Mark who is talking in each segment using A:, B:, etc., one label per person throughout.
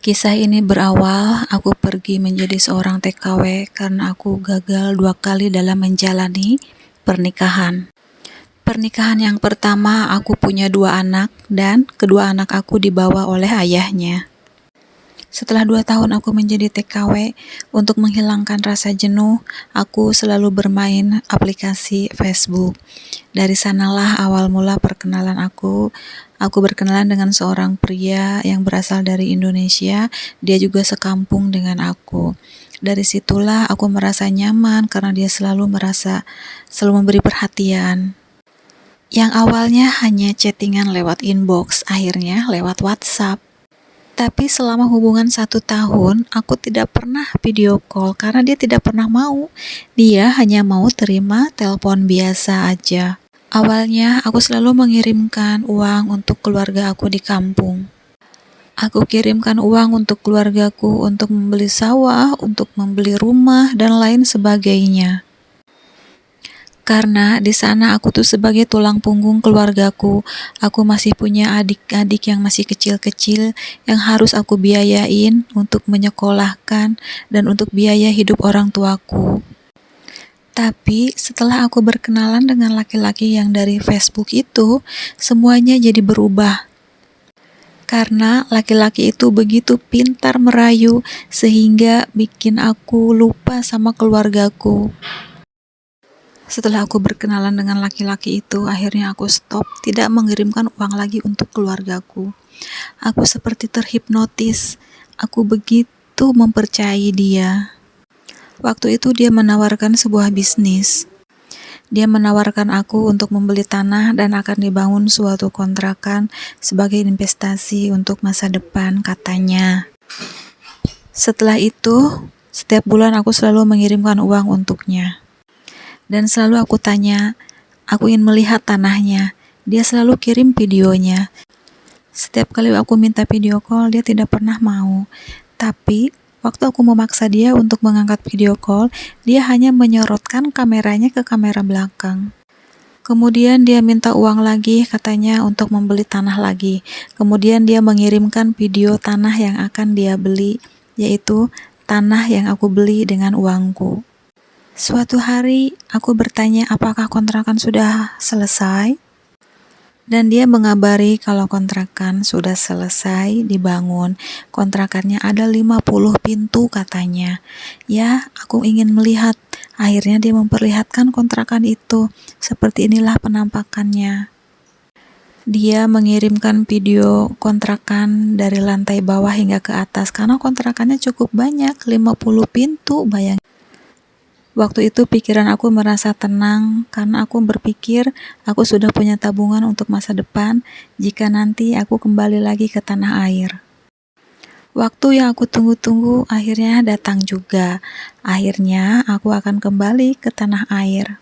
A: Kisah ini berawal aku pergi menjadi seorang TKW karena aku gagal 2 kali dalam menjalani pernikahan. Pernikahan yang pertama aku punya 2 anak dan kedua anak aku dibawa oleh ayahnya. Setelah 2 tahun aku menjadi TKW, untuk menghilangkan rasa jenuh, aku selalu bermain aplikasi Facebook. Dari sanalah awal mula perkenalan aku. Aku berkenalan dengan seorang pria yang berasal dari Indonesia, dia juga sekampung dengan aku. Dari situlah aku merasa nyaman karena dia selalu memberi perhatian. Yang awalnya hanya chattingan lewat inbox, akhirnya lewat WhatsApp. Tapi selama hubungan 1 tahun, aku tidak pernah video call karena dia tidak pernah mau. Dia hanya mau terima telepon biasa aja. Awalnya, aku selalu mengirimkan uang untuk keluarga aku di kampung. Aku kirimkan uang untuk keluargaku untuk membeli sawah, untuk membeli rumah, dan lain sebagainya. Karena di sana aku tuh sebagai tulang punggung keluargaku, aku masih punya adik-adik yang masih kecil-kecil yang harus aku biayain untuk menyekolahkan dan untuk biaya hidup orang tuaku. Tapi setelah aku berkenalan dengan laki-laki yang dari Facebook itu, semuanya jadi berubah. Karena laki-laki itu begitu pintar merayu sehingga bikin aku lupa sama keluargaku. Setelah aku berkenalan dengan laki-laki itu, akhirnya aku stop tidak mengirimkan uang lagi untuk keluargaku. Aku seperti terhipnotis. Aku begitu mempercayai dia. Waktu itu dia menawarkan sebuah bisnis. Dia menawarkan aku untuk membeli tanah dan akan dibangun suatu kontrakan sebagai investasi untuk masa depan, katanya. Setelah itu, setiap bulan aku selalu mengirimkan uang untuknya. Dan selalu aku tanya, aku ingin melihat tanahnya. Dia selalu kirim videonya. Setiap kali aku minta video call, dia tidak pernah mau. Tapi, waktu aku memaksa dia untuk mengangkat video call, dia hanya menyorotkan kameranya ke kamera belakang. Kemudian dia minta uang lagi, katanya untuk membeli tanah lagi. Kemudian dia mengirimkan video tanah yang akan dia beli, yaitu tanah yang aku beli dengan uangku. Suatu hari, aku bertanya apakah kontrakan sudah selesai, dan dia mengabari kalau kontrakan sudah selesai dibangun. Kontrakannya ada 50 pintu, katanya. Ya, aku ingin melihat. Akhirnya dia memperlihatkan kontrakan itu. Seperti inilah penampakannya. Dia mengirimkan video kontrakan dari lantai bawah hingga ke atas, karena kontrakannya cukup banyak, 50 pintu, bayangin. Waktu itu pikiran aku merasa tenang karena aku berpikir aku sudah punya tabungan untuk masa depan jika nanti aku kembali lagi ke tanah air. Waktu yang aku tunggu-tunggu akhirnya datang juga. Akhirnya aku akan kembali ke tanah air.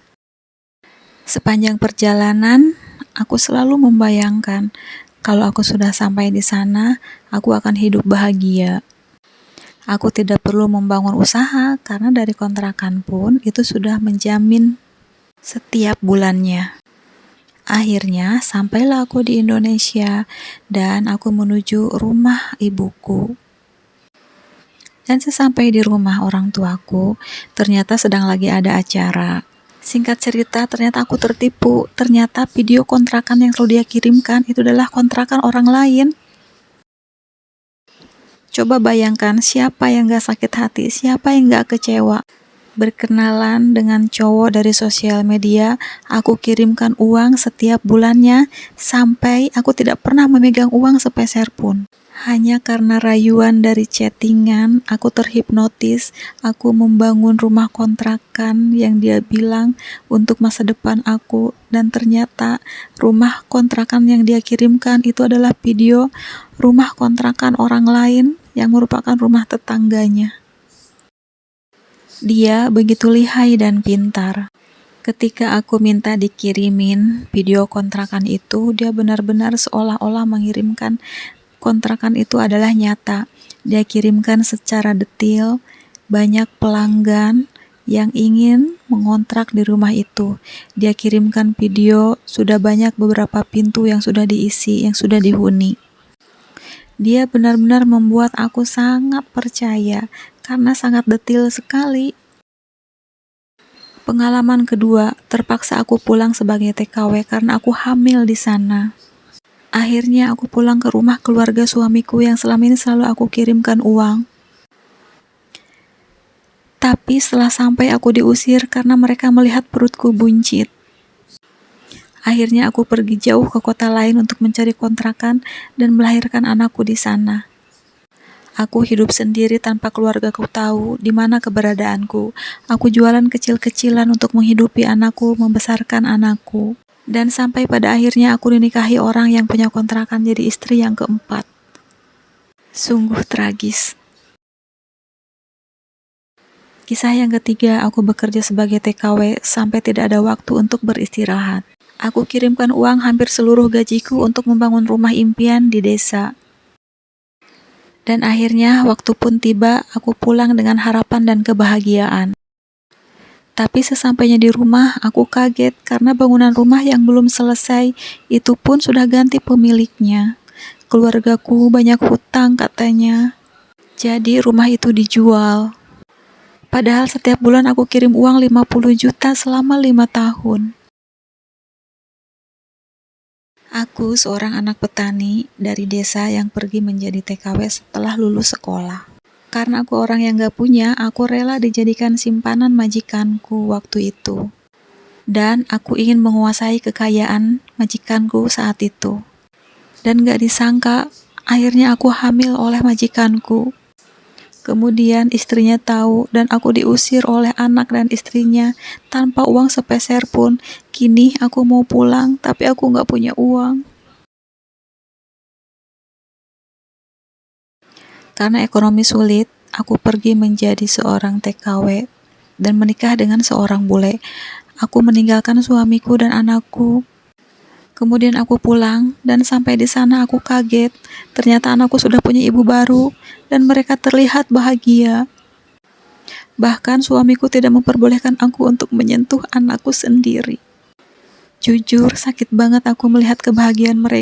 A: Sepanjang perjalanan, aku selalu membayangkan kalau aku sudah sampai di sana, aku akan hidup bahagia. Aku tidak perlu membangun usaha karena dari kontrakan pun itu sudah menjamin setiap bulannya. Akhirnya sampailah aku di Indonesia dan aku menuju rumah ibuku. Dan sesampai di rumah orang tuaku, ternyata sedang lagi ada acara. Singkat cerita, ternyata aku tertipu. Ternyata video kontrakan yang selalu dia kirimkan itu adalah kontrakan orang lain. Coba bayangkan siapa yang gak sakit hati, siapa yang gak kecewa. Berkenalan dengan cowok dari sosial media, aku kirimkan uang setiap bulannya, sampai aku tidak pernah memegang uang sepeser pun. Hanya karena rayuan dari chattingan, aku terhipnotis, aku membangun rumah kontrakan yang dia bilang untuk masa depan aku, dan ternyata rumah kontrakan yang dia kirimkan itu adalah video rumah kontrakan orang lain yang merupakan rumah tetangganya. Dia begitu lihai dan pintar. Ketika aku minta dikirimin video kontrakan itu, dia benar-benar seolah-olah mengirimkan kontrakan itu adalah nyata. Dia kirimkan secara detail, banyak pelanggan yang ingin mengontrak di rumah itu. Dia kirimkan video, sudah banyak beberapa pintu yang sudah diisi, yang sudah dihuni. Dia benar-benar membuat aku sangat percaya karena sangat detil sekali. Pengalaman kedua, terpaksa aku pulang sebagai TKW karena aku hamil di sana. Akhirnya aku pulang ke rumah keluarga suamiku yang selama ini selalu aku kirimkan uang. Tapi setelah sampai aku diusir karena mereka melihat perutku buncit. Akhirnya aku pergi jauh ke kota lain untuk mencari kontrakan dan melahirkan anakku di sana. Aku hidup sendiri tanpa keluargaku tahu di mana keberadaanku. Aku jualan kecil-kecilan untuk menghidupi anakku, membesarkan anakku. Dan sampai pada akhirnya aku dinikahi orang yang punya kontrakan jadi istri yang keempat. Sungguh tragis. Kisah yang ketiga, aku bekerja sebagai TKW sampai tidak ada waktu untuk beristirahat. Aku kirimkan uang hampir seluruh gajiku untuk membangun rumah impian di desa. Dan akhirnya waktu pun tiba, aku pulang dengan harapan dan kebahagiaan. Tapi sesampainya di rumah, aku kaget karena bangunan rumah yang belum selesai itu pun sudah ganti pemiliknya. Keluargaku banyak hutang katanya. Jadi rumah itu dijual. Padahal setiap bulan aku kirim uang 50 juta selama 5 tahun. Aku seorang anak petani dari desa yang pergi menjadi TKW setelah lulus sekolah. Karena aku orang yang gak punya, aku rela dijadikan simpanan majikanku waktu itu. Dan aku ingin menguasai kekayaan majikanku saat itu. Dan gak disangka, akhirnya aku hamil oleh majikanku. Kemudian istrinya tahu dan aku diusir oleh anak dan istrinya tanpa uang sepeser pun. Kini aku mau pulang tapi aku gak punya uang. Karena ekonomi sulit, aku pergi menjadi seorang TKW dan menikah dengan seorang bule. Aku meninggalkan suamiku dan anakku. Kemudian aku pulang dan sampai di sana aku kaget. Ternyata anakku sudah punya ibu baru dan mereka terlihat bahagia. Bahkan suamiku tidak memperbolehkan aku untuk menyentuh anakku sendiri. Jujur, sakit banget aku melihat kebahagiaan mereka.